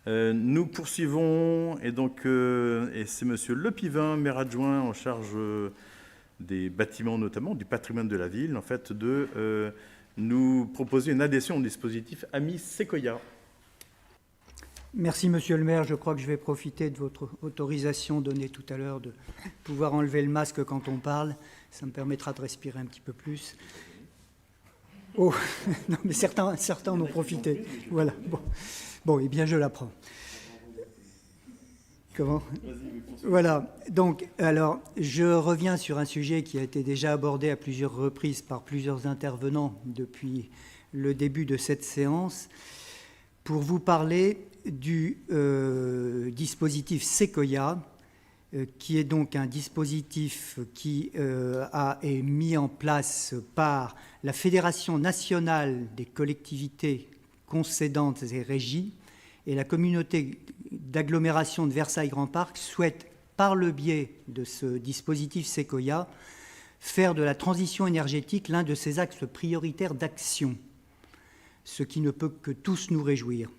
Nous poursuivons, et donc et c'est Monsieur Lepivin, maire adjoint en charge des bâtiments, notamment du patrimoine de la ville, en fait, de nous proposer une adhésion au dispositif Amis Sequoia. Merci, Monsieur le maire. Je crois que je vais profiter de votre autorisation donnée tout à l'heure de pouvoir enlever le masque quand on parle. Ça me permettra de respirer un petit peu plus. Oh, non, mais certains en ont profité. Voilà. Bon, eh bien, je la prends. Comment ? Voilà. Donc, alors, je reviens sur un sujet qui a été déjà abordé à plusieurs reprises par plusieurs intervenants depuis le début de cette séance, pour vous parler du dispositif Sequoia, qui est donc un dispositif qui est mis en place par la Fédération nationale des collectivités concédantes et régies, et la communauté d'agglomération de Versailles-Grand Parc souhaite, par le biais de ce dispositif Sequoia, faire de la transition énergétique l'un de ses axes prioritaires d'action, ce qui ne peut que tous nous réjouir.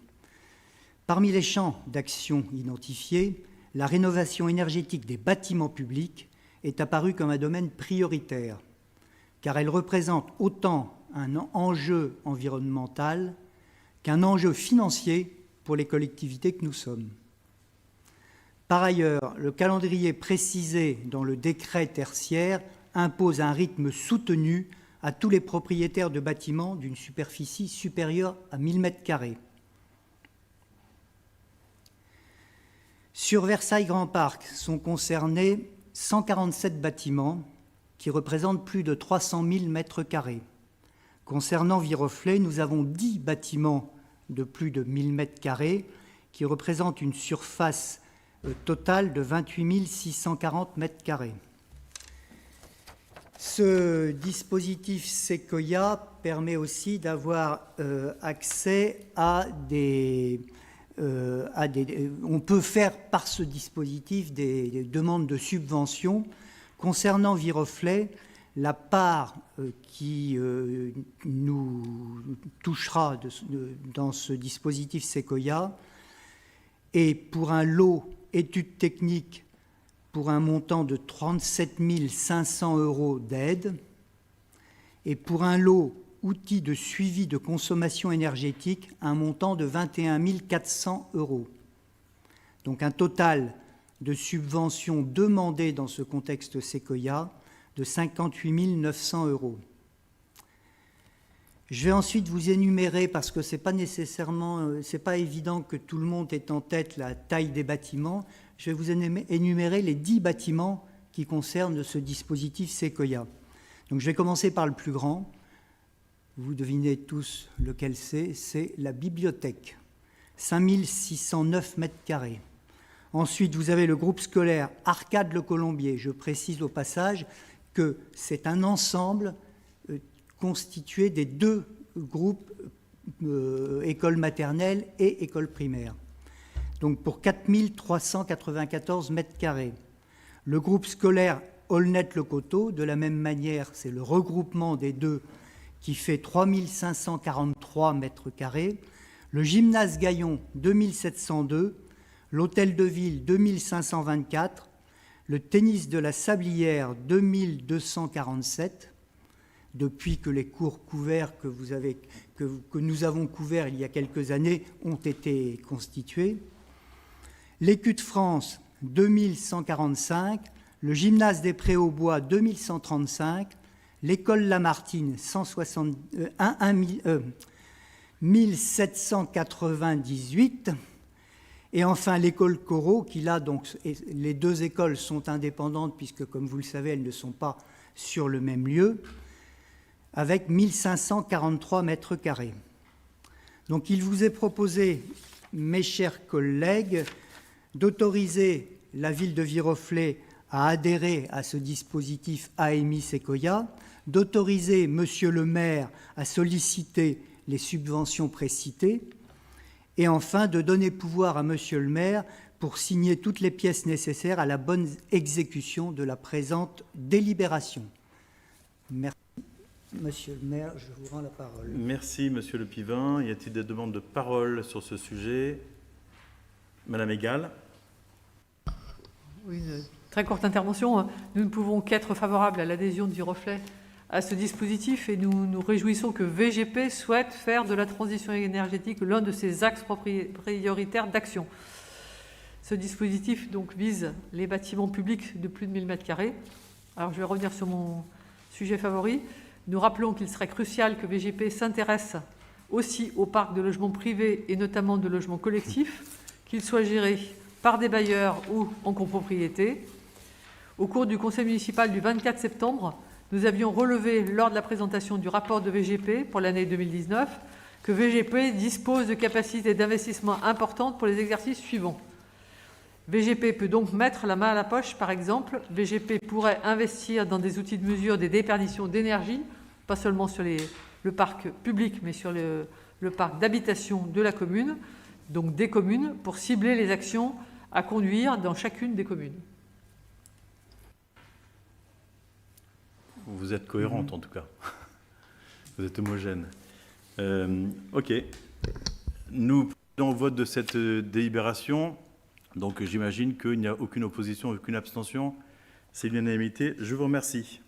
Parmi les champs d'action identifiés, la rénovation énergétique des bâtiments publics est apparue comme un domaine prioritaire, car elle représente autant un enjeu environnemental qu'un enjeu financier pour les collectivités que nous sommes. Par ailleurs, le calendrier précisé dans le décret tertiaire impose un rythme soutenu à tous les propriétaires de bâtiments d'une superficie supérieure à 1000 m². Sur Versailles-Grand Parc sont concernés 147 bâtiments qui représentent plus de 300 000 m². Concernant Viroflay, nous avons 10 bâtiments de plus de 1000 m² qui représentent une surface totale de 28 640 m². Ce dispositif Sequoia permet aussi d'avoir accès à on peut faire par ce dispositif des demandes de subventions. Concernant Viroflay, la part qui nous touchera dans ce dispositif Sequoia est pour un lot études techniques pour un montant de 37 500 € d'aide et pour un lot outils de suivi de consommation énergétique, un montant de 21 400 €. Donc un total de subventions demandées dans ce contexte Sequoia de 58 900 €. Je vais ensuite vous énumérer, parce que c'est pas évident que tout le monde ait en tête la taille des bâtiments, je vais vous énumérer les 10 bâtiments qui concernent ce dispositif Sequoia. Donc je vais commencer par le plus grand. Vous devinez tous lequel c'est la bibliothèque, 5609 m². Ensuite, vous avez le groupe scolaire Arcade-le-Colombier. Je précise au passage que c'est un ensemble constitué des deux groupes, école maternelle et école primaire. Donc pour 4394 m². Le groupe scolaire Aulnay-le-Coteau, de la même manière, c'est le regroupement des deux qui fait 3543 m². Le gymnase Gaillon, 2702. L'hôtel de ville, 2524. Le tennis de la Sablière, 2247. Depuis que les cours couverts que nous avons couverts il y a quelques années ont été constitués. L'Écu de France, 2145. Le gymnase des Prés-aux-Bois, 2135. L'école Lamartine, 1798. Et enfin, l'école Corot, qui là, donc, les deux écoles sont indépendantes, puisque, comme vous le savez, elles ne sont pas sur le même lieu, avec 1543 m². Donc, il vous est proposé, mes chers collègues, d'autoriser la ville de Viroflay à adhérer à ce dispositif AMI Sequoia, d'autoriser Monsieur le maire à solliciter les subventions précitées, et enfin de donner pouvoir à Monsieur le maire pour signer toutes les pièces nécessaires à la bonne exécution de la présente délibération. Merci. Monsieur le maire, je vous rends la parole. Merci, Monsieur Lepivin. Y a-t-il des demandes de parole sur ce sujet ? Madame Egal. Oui, une très courte intervention. Nous ne pouvons qu'être favorables à l'adhésion du Reflet à ce dispositif et nous nous réjouissons que VGP souhaite faire de la transition énergétique l'un de ses axes prioritaires d'action. Ce dispositif donc vise les bâtiments publics de plus de 1000 m². Alors je vais revenir sur mon sujet favori. Nous rappelons qu'il serait crucial que VGP s'intéresse aussi au parc de logements privés et notamment de logements collectifs, qu'ils soient gérés par des bailleurs ou en copropriété. Au cours du conseil municipal du 24 septembre, nous avions relevé lors de la présentation du rapport de VGP pour l'année 2019 que VGP dispose de capacités d'investissement importantes pour les exercices suivants. VGP peut donc mettre la main à la poche, par exemple. VGP pourrait investir dans des outils de mesure des déperditions d'énergie, pas seulement sur le parc public, mais sur le parc d'habitation de la commune, donc des communes, pour cibler les actions à conduire dans chacune des communes. Vous êtes cohérente en tout cas. Vous êtes homogène. Ok. Nous prenons au vote de cette délibération. Donc j'imagine qu'il n'y a aucune opposition, aucune abstention. C'est l'unanimité. Je vous remercie.